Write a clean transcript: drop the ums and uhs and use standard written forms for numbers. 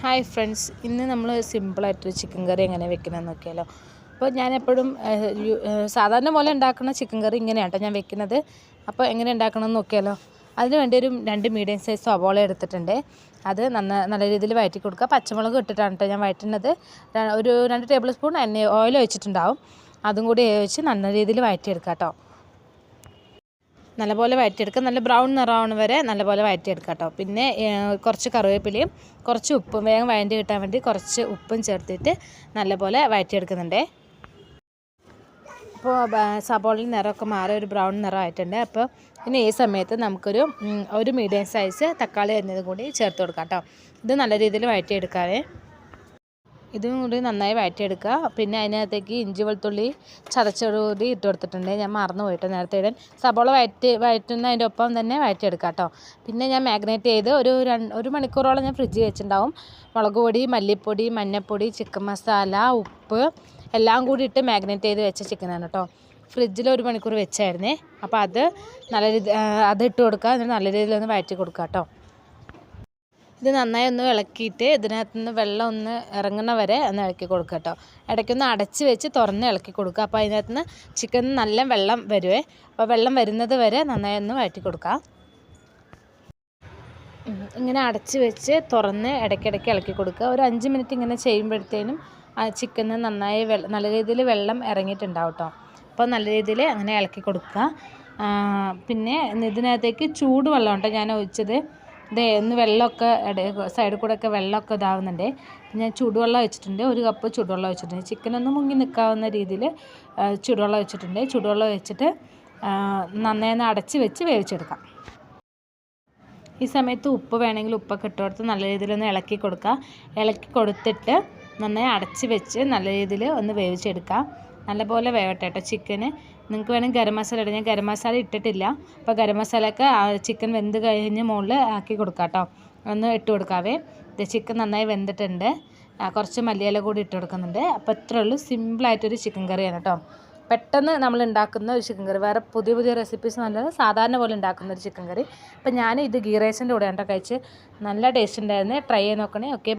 Hi friends, ഇന്ന് നമ്മൾ സിമ്പിളായിട്ടൊരു chicken കറി എങ്ങനെ വെക്കണമെന്ന് നോക്കിയാലോ. അപ്പോൾ ഞാനെപ്പോഴും സാധാരണ പോലെ ഉണ്ടാക്കുന്ന ചിക്കൻ കറി ഇങ്ങനെയാണ് കേട്ടോ ഞാൻ വെക്കുന്നത്. അപ്പോൾ എങ്ങനെ ഉണ്ടാക്കണമെന്ന് നോക്കിയാലോ. അതിന് വേണ്ടി ഒരു 2 മീഡിയം സൈസ് സവാള എടുത്തിട്ടുണ്ട്. അത് നല്ല രീതിയിൽ വഴറ്റി കൊടുക്കുക. പച്ചമുളക് ഇട്ടിട്ടാണ് കേട്ടോ ഞാൻ വഴറ്റുന്നത്. ഒരു 2 ടേബിൾ സ്പൂൺ ഓയിൽ ഒഴിച്ചിട്ടുണ്ടാവും. അതും കൂടി ഒഴിച്ച് നല്ല രീതിയിൽ വഴറ്റിയെടുക്കുക കേട്ടോ. നല്ലപോലെ വഴറ്റിയെടുക്കുക. നല്ല ബ്രൗൺ നിറമാവണ വരെ നല്ലപോലെ വഴറ്റിയെടുക്കുക കേട്ടോ. പിന്നെ കുറച്ച് കറിവേപ്പിലയും കുറച്ച് ഉപ്പും വേഗം വഴറ്റി കിട്ടാൻ വേണ്ടി കുറച്ച് ഉപ്പും ചേർത്തിട്ട് നല്ലപോലെ വഴറ്റിയെടുക്കുന്നുണ്ട്. അപ്പോൾ സബോളയിൽ നിറമൊക്കെ മാറി ഒരു ബ്രൗൺ നിറമായിട്ടുണ്ട്. അപ്പോൾ ഇനി ഈ സമയത്ത് ഒരു മീഡിയം സൈസ് തക്കാളി അരിഞ്ഞതും കൂടി ചേർത്ത് കൊടുക്കാം കേട്ടോ. ഇത് നല്ല രീതിയിൽ വഴറ്റിയെടുക്കാവേ. ഇതും കൂടി നന്നായി വഴറ്റിയെടുക്കുക. പിന്നെ അതിനകത്തേക്ക് ഇഞ്ചി വെളുത്തുള്ളി ചതച്ചോടുകൂടി ഇട്ട് കൊടുത്തിട്ടുണ്ട്. ഞാൻ മറന്നു പോയിട്ട് നേരത്തെ ഇടാൻ. സബോള വഴറ്റുന്നതിൻ്റെ ഒപ്പം തന്നെ വഴറ്റിയെടുക്കുക കേട്ടോ. പിന്നെ ഞാൻ മാഗ്നേറ്റ് ചെയ്ത് ഒരു മണിക്കൂറോളം ഞാൻ ഫ്രിഡ്ജിൽ വെച്ചിട്ടുണ്ടാവും. മുളക് പൊടി, മല്ലിപ്പൊടി, മഞ്ഞൾപ്പൊടി, ചിക്കൻ മസാല, ഉപ്പ് എല്ലാം കൂടി ഇട്ട് മാഗ്നേറ്റ് ചെയ്ത് വെച്ച ചിക്കനാണ് കേട്ടോ. ഫ്രിഡ്ജിൽ 1 മണിക്കൂർ വെച്ചായിരുന്നേ. അപ്പോൾ അത് ഇട്ട് കൊടുക്കുക. എന്നിട്ട് നല്ല രീതിയിലൊന്ന് വഴറ്റി കൊടുക്കുക കേട്ടോ. ഇത് നന്നായി ഒന്ന് ഇളക്കിയിട്ട് ഇതിനകത്ത് നിന്ന് വെള്ളം ഒന്ന് ഇറങ്ങുന്ന വരെ ഒന്ന് ഇളക്കി കൊടുക്കുക കേട്ടോ. ഇടയ്ക്കൊന്ന് അടച്ച് വെച്ച് തുറന്ന് ഇളക്കി കൊടുക്കുക. അപ്പോൾ അതിനകത്ത് നിന്ന് ചിക്കനിൽ നല്ല വെള്ളം വരുവേ. അപ്പോൾ വെള്ളം വരുന്നത് വരെ നന്നായി ഒന്ന് വഴറ്റി കൊടുക്കുക. ഇങ്ങനെ അടച്ച് വെച്ച് തുറന്ന് ഇടയ്ക്കിടയ്ക്ക് ഇളക്കി കൊടുക്കുക. ഒരു 5 മിനിറ്റ് ഇങ്ങനെ ചെയ്യുമ്പോഴത്തേനും ആ ചിക്കന് നന്നായി നല്ല രീതിയിൽ വെള്ളം ഇറങ്ങിയിട്ടുണ്ടാവും കേട്ടോ. അപ്പോൾ നല്ല രീതിയിൽ അങ്ങനെ ഇളക്കി കൊടുക്കുക. പിന്നെ ഇതിനകത്തേക്ക് ചൂടുവെള്ളം കേട്ടോ ഞാൻ ഒഴിച്ചത്. ഒന്ന് വെള്ളമൊക്കെ സൈഡിൽ കൂടെ ഒക്കെ വെള്ളമൊക്കെ ഇതാവുന്നുണ്ട്. ഞാൻ ചൂടുവെള്ളം ഒഴിച്ചിട്ടുണ്ട്. 1 കപ്പ് ചൂടുവെള്ളം ഒഴിച്ചിട്ടുണ്ട്. ചിക്കനൊന്ന് മുങ്ങി നിൽക്കാവുന്ന രീതിയിൽ ചൂടുവെള്ളം ഒഴിച്ചിട്ടുണ്ട്. ചൂടുവെള്ളം ഒഴിച്ചിട്ട് നന്നായി ഒന്ന് അടച്ച് വെച്ച് വേവിച്ചെടുക്കാം. ഈ സമയത്ത് ഉപ്പ് വേണമെങ്കിൽ ഉപ്പൊക്കെ ഇട്ട് കൊടുത്ത് നല്ല രീതിയിലൊന്ന് ഇളക്കി കൊടുക്കുക. ഇളക്കി കൊടുത്തിട്ട് നന്നായി അടച്ച് വെച്ച് നല്ല രീതിയിൽ ഒന്ന് വേവിച്ചെടുക്കാം. നല്ലപോലെ വേവട്ടെ കേട്ടോ ചിക്കന്. നിങ്ങൾക്ക് വേണമെങ്കിൽ ഗരം മസാല ഇടാം. ഞാൻ ഗരം മസാല ഇട്ടിട്ടില്ല. അപ്പോൾ ഗരം മസാലയൊക്കെ ചിക്കൻ വെന്ത് കഴിഞ്ഞ് മുകളിൽ ആക്കി കൊടുക്കാം കേട്ടോ. ഒന്ന് ഇട്ട് കൊടുക്കാവേ. ചിക്കൻ നന്നായി വെന്തിട്ടുണ്ട്. കുറച്ച് മല്ലിയില കൂടി ഇട്ട് കൊടുക്കുന്നുണ്ട്. അപ്പോൾ ഇത്രയേ ഉള്ളൂ. സിമ്പിളായിട്ടൊരു ചിക്കൻ കറിയാണ് കേട്ടോ. പെട്ടെന്ന് നമ്മൾ ഉണ്ടാക്കുന്ന ഒരു ചിക്കൻ കറി. വേറെ പുതിയ റെസിപ്പീസ് നല്ലത് സാധാരണ പോലെ ഉണ്ടാക്കുന്ന ഒരു ചിക്കൻ കറി. അപ്പോൾ ഞാൻ ഇത് ഗീ റൈസിൻ്റെ കൂടെയാണ് കേട്ടോ കഴിച്ച്. നല്ല ടേസ്റ്റ് ഉണ്ടായിരുന്നു. ട്രൈ ചെയ്ത് നോക്കണേ. ഓക്കെ.